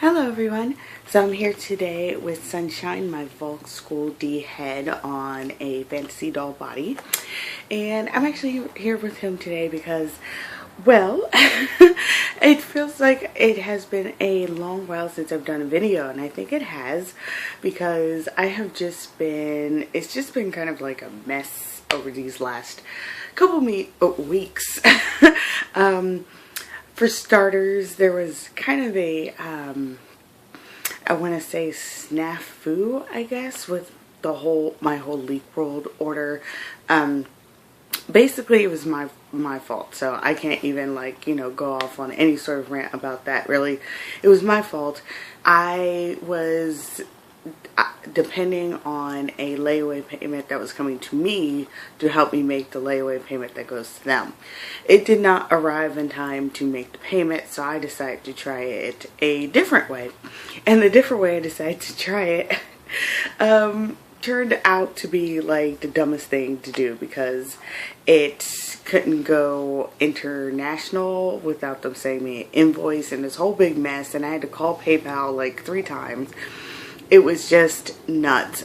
Hello everyone. So I'm here today with Sunshine, my Volk School D head on a fantasy doll body. And I'm actually here with him today because, well, it feels like it has been a long while since I've done a video, and I think it has because I have just been, it's just been kind of like a mess over these last couple weeks. For starters, there was kind of a, I want to say snafu, I guess, with my whole LeakWorld order. Basically, it was my fault, so I can't even, like, go off on any sort of rant about that, really. It was my fault. I was depending on a layaway payment that was coming to me to help me make the layaway payment that goes to them. It did not arrive in time to make the payment, so I decided to try it a different way. And the different way I decided to try it turned out to be like the dumbest thing to do because it couldn't go international without them sending me an invoice and this whole big mess, and I had to call PayPal like 3 times. It was just nuts.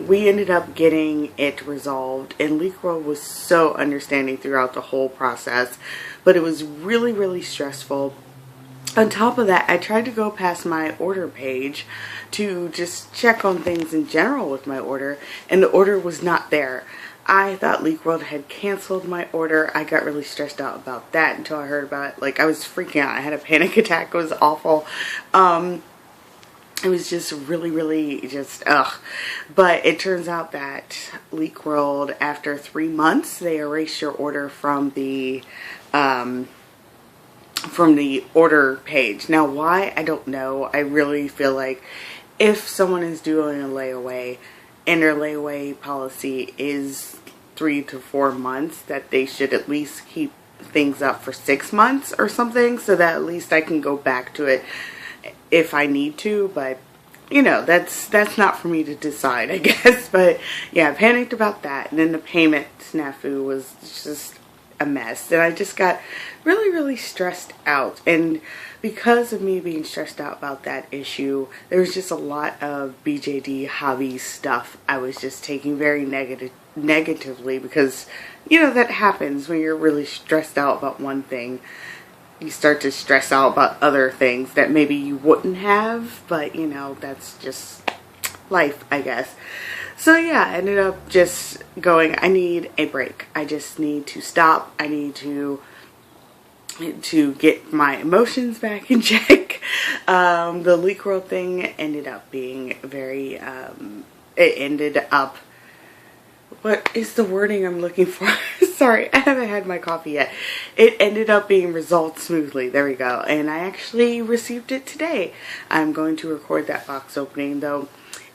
We ended up getting it resolved, and LeakWorld was so understanding throughout the whole process, but it was really, really stressful. On top of that, I tried to go past my order page to just check on things in general with my order, and the order was not there. I thought LeakWorld had canceled my order. I got really stressed out about that until I heard about it. Like, I was freaking out. I had a panic attack. It was awful. It was just really just ugh. But it turns out that LeakWorld, after 3 months, they erase your order from the order page. Now why, I don't know. I really feel like if someone is doing a layaway and their layaway policy is 3 to 4 months, that they should at least keep things up for 6 months or something, so that at least I can go back to it if I need to. But that's not for me to decide, I guess. But yeah, I panicked about that, and then the payment snafu was just a mess, and I just got really stressed out. And because of me being stressed out about that issue, there was just a lot of BJD hobby stuff I was just taking very negatively because that happens when you're really stressed out about one thing. You start to stress out about other things that maybe you wouldn't have, but that's just life, I guess. So yeah, I ended up just going, I need a break. I just need to stop. I need to get my emotions back in check. The LeakWorld thing ended up being very, it ended up, what is the wording I'm looking for? Sorry, I haven't had my coffee yet. It ended up being resolved smoothly. There we go. And I actually received it today. I'm going to record that box opening, though.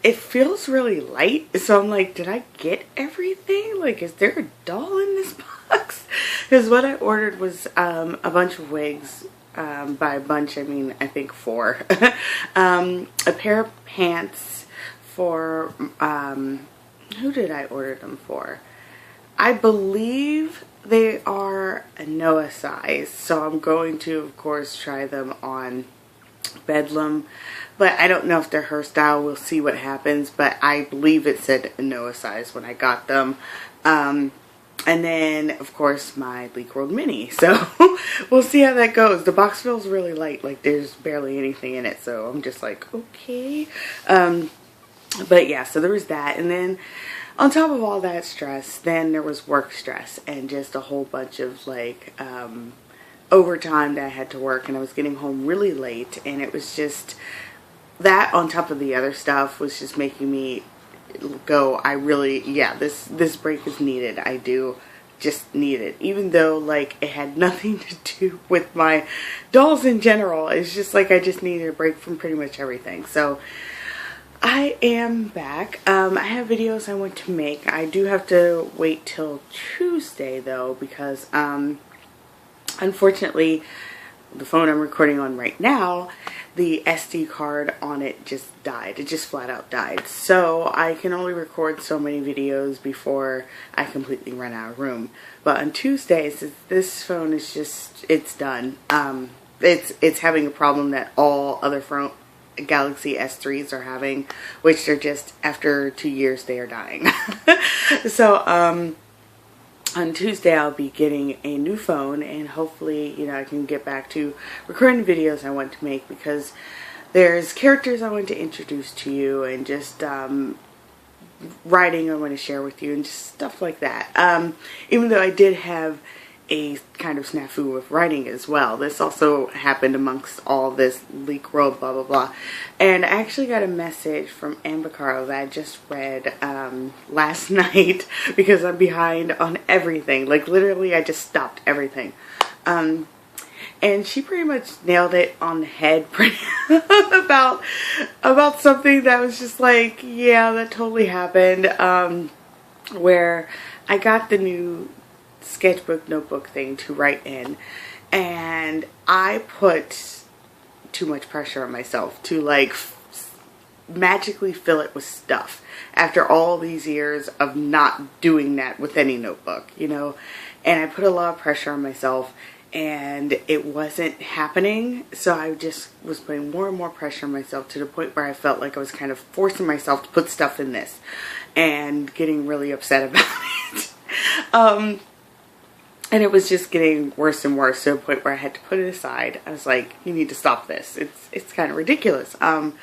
It feels really light, so I'm like, did I get everything? Like, is there a doll in this box? Because what I ordered was a bunch of wigs. By a bunch, I mean, I think 4. A pair of pants for, who did I order them for? I believe they are a Noah size, so I'm going to, of course, try them on Bedlam, but I don't know if they're her style. We'll see what happens, but I believe it said a Noah size when I got them. And then, of course, my LeakWorld mini, so we'll see how that goes. The box feels really light, like there's barely anything in it, so I'm just like, okay. But yeah, so there was that, and then on top of all that stress, then there was work stress and just a whole bunch of like overtime that I had to work, and I was getting home really late, and it was just that on top of the other stuff was just making me go, this break is needed. I do just need it, even though like it had nothing to do with my dolls in general. It's just like I just needed a break from pretty much everything. So I am back. I have videos I want to make. I do have to wait till Tuesday though, because unfortunately the phone I'm recording on right now, the SD card on it just died. It just flat out died. So I can only record so many videos before I completely run out of room. But on Tuesdays, this phone is just, it's done. It's having a problem that all other Galaxy S3s are having, which they're just, after 2 years, they are dying. So, on Tuesday I'll be getting a new phone, and hopefully, you know, I can get back to recording videos I want to make, because there's characters I want to introduce to you, and just writing I want to share with you, and just stuff like that. Even though I did have a kind of snafu with writing as well. This also happened amongst all this leak world, blah blah blah. And I actually got a message from Anne Baccaro that I just read last night, because I'm behind on everything. Like, literally, I just stopped everything. And she pretty much nailed it on the head about something that was just like, yeah, that totally happened. Where I got the new sketchbook notebook thing to write in, and I put too much pressure on myself to like magically fill it with stuff after all these years of not doing that with any notebook, you know. And I put a lot of pressure on myself, and it wasn't happening, so I just was putting more and more pressure on myself, to the point where I felt like I was kind of forcing myself to put stuff in this, and getting really upset about it. And it was just getting worse and worse, to a point where I had to put it aside. I was like, you need to stop this. It's kind of ridiculous. And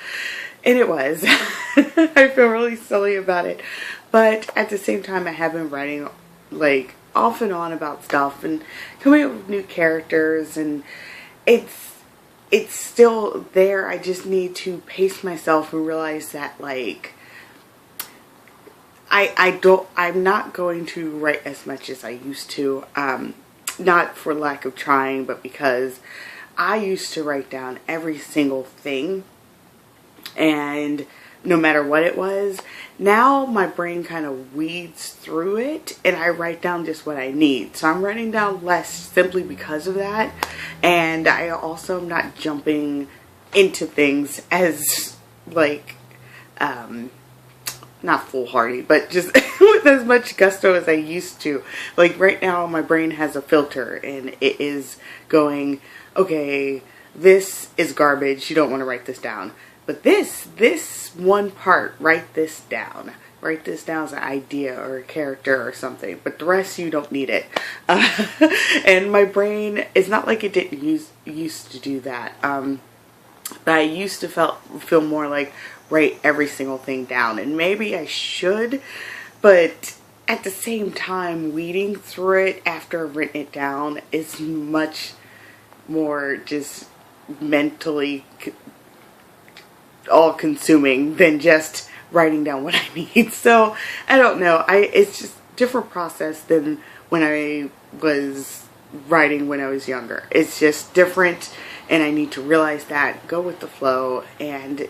it was. I feel really silly about it. But at the same time, I have been writing like off and on about stuff, and coming up with new characters, and it's still there. I just need to pace myself and realize that, like, I'm not going to write as much as I used to, not for lack of trying, but because I used to write down every single thing, and no matter what it was. Now my brain kind of weeds through it, and I write down just what I need. So I'm writing down less simply because of that, and I also am not jumping into things as, like, not foolhardy, but just with as much gusto as I used to. Like, right now my brain has a filter, and it is going, okay, this is garbage, you don't want to write this down. But this one part, write this down. Write this down as an idea or a character or something. But the rest, you don't need it. And my brain, it's not like it didn't used to do that. But I used to feel more like, write every single thing down. And maybe I should, but at the same time, weeding through it after I've written it down is much more just mentally all-consuming than just writing down what I need. So I don't know. It's just a different process than when I was writing when I was younger. It's just different, and I need to realize that, go with the flow, and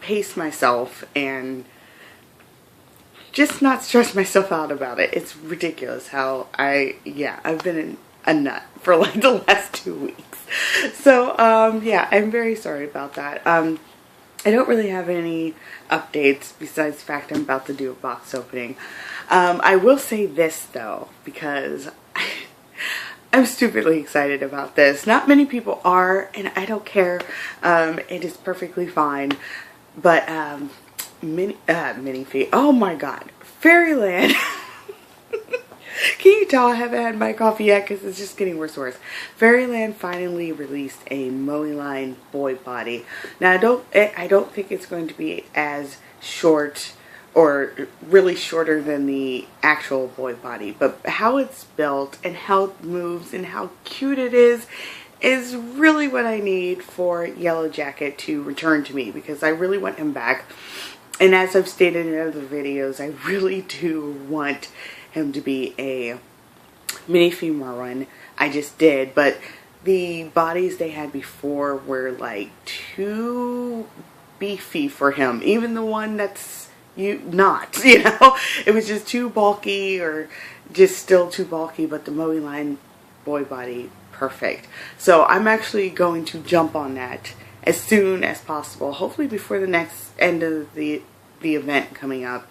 pace myself, and just not stress myself out about it. It's ridiculous how I've been a nut for like the last 2 weeks. So yeah, I'm very sorry about that. I don't really have any updates besides the fact I'm about to do a box opening. I will say this though, because I'm stupidly excited about this. Not many people are, and I don't care. It is perfectly fine. But Mini Feet, oh my god, Fairyland. Can you tell I haven't had my coffee yet, because it's just getting worse and worse. Fairyland finally released a Moeline boy body. Now I don't think it's going to be as short, or really shorter than the actual boy body, but how it's built and how it moves and how cute it is really what I need for Yellow Jacket to return to me, because I really want him back. And as I've stated in other videos, I really do want him to be a Minifee Merwin. I just did, but the bodies they had before were like too beefy for him. Even the one that's not, you know, it was just too bulky, or just still too bulky. But the Moeline boy body, perfect. So I'm actually going to jump on that as soon as possible, hopefully before the next end of the event coming up,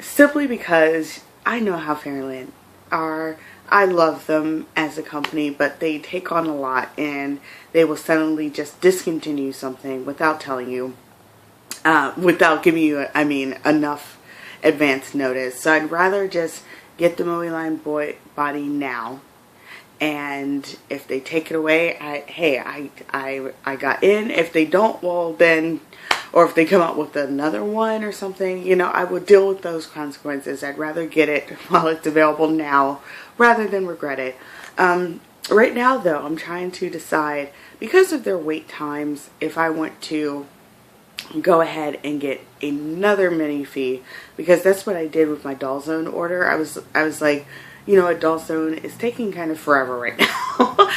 simply because I know how Fairyland are. I love them as a company, but they take on a lot, and they will suddenly just discontinue something without telling you, without giving you, I mean, enough advance notice. So I'd rather just get the Moe Line body now, and if they take it away, I got in. If they don't, well then, or if they come out with another one or something, you know, I would deal with those consequences. I'd rather get it while it's available now rather than regret it. Right now though, I'm trying to decide, because of their wait times, if I want to go ahead and get another Minifee, because that's what I did with my Doll Zone order. I was like, you know what, Doll Zone is taking kind of forever right now.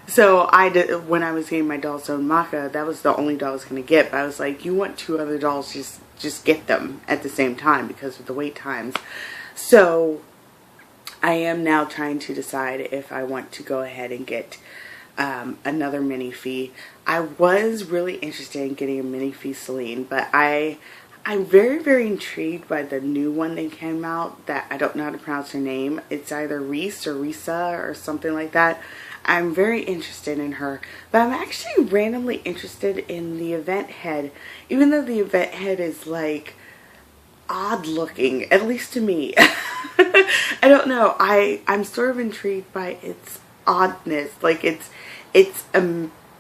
So I did, when I was getting my Doll Zone Maka, that was the only doll I was going to get. But I was like, you want 2 other dolls, just get them at the same time because of the wait times. So I am now trying to decide if I want to go ahead and get another Minifee. I was really interested in getting a Minifee Celine, but I'm very, very intrigued by the new one that came out that I don't know how to pronounce her name. It's either Reese or Risa or something like that. I'm very interested in her, but I'm actually randomly interested in the event head, even though the event head is like odd looking, at least to me. I don't know. I'm sort of intrigued by its oddness. Like it's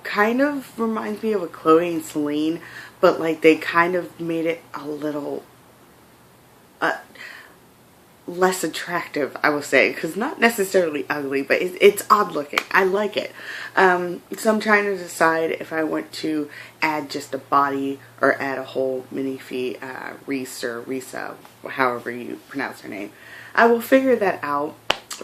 kind of reminds me of a Chloe and Celine, but like they kind of made it a little less attractive, I will say, because not necessarily ugly, but it's odd looking. I like it. So I'm trying to decide if I want to add just a body or add a whole Minifee, Reese or Risa, however you pronounce her name. I will figure that out,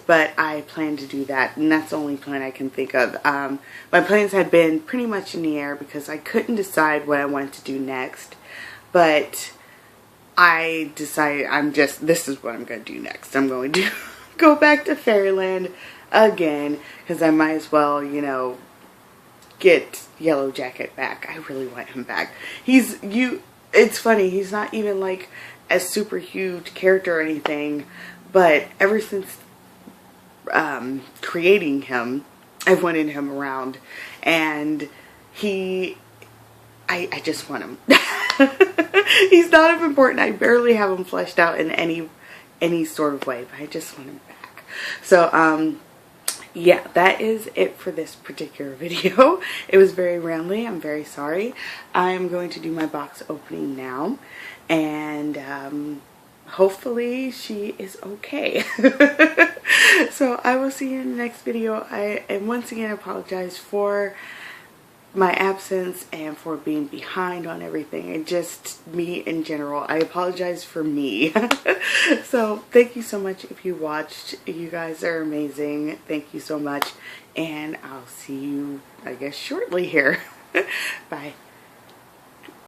but I plan to do that, and that's the only plan I can think of. My plans had been pretty much in the air because I couldn't decide what I wanted to do next, but I decided this is what I'm going to do next. I'm going to go back to Fairyland again, because I might as well, you know, get Yellow Jacket back. I really want him back. It's funny, he's not even like a super huge character or anything, but ever since creating him, I've wanted him around, and I just want him. He's not as important. I barely have him fleshed out in any sort of way, but I just want him back. So, yeah, that is it for this particular video. It was very rambly. I'm very sorry. I'm going to do my box opening now, and hopefully she is okay. So I will see you in the next video. And once again apologize for my absence and for being behind on everything, and just me in general. I apologize for me. So thank you so much if you watched. You guys are amazing. Thank you so much, and I'll see you, I guess, shortly here. Bye.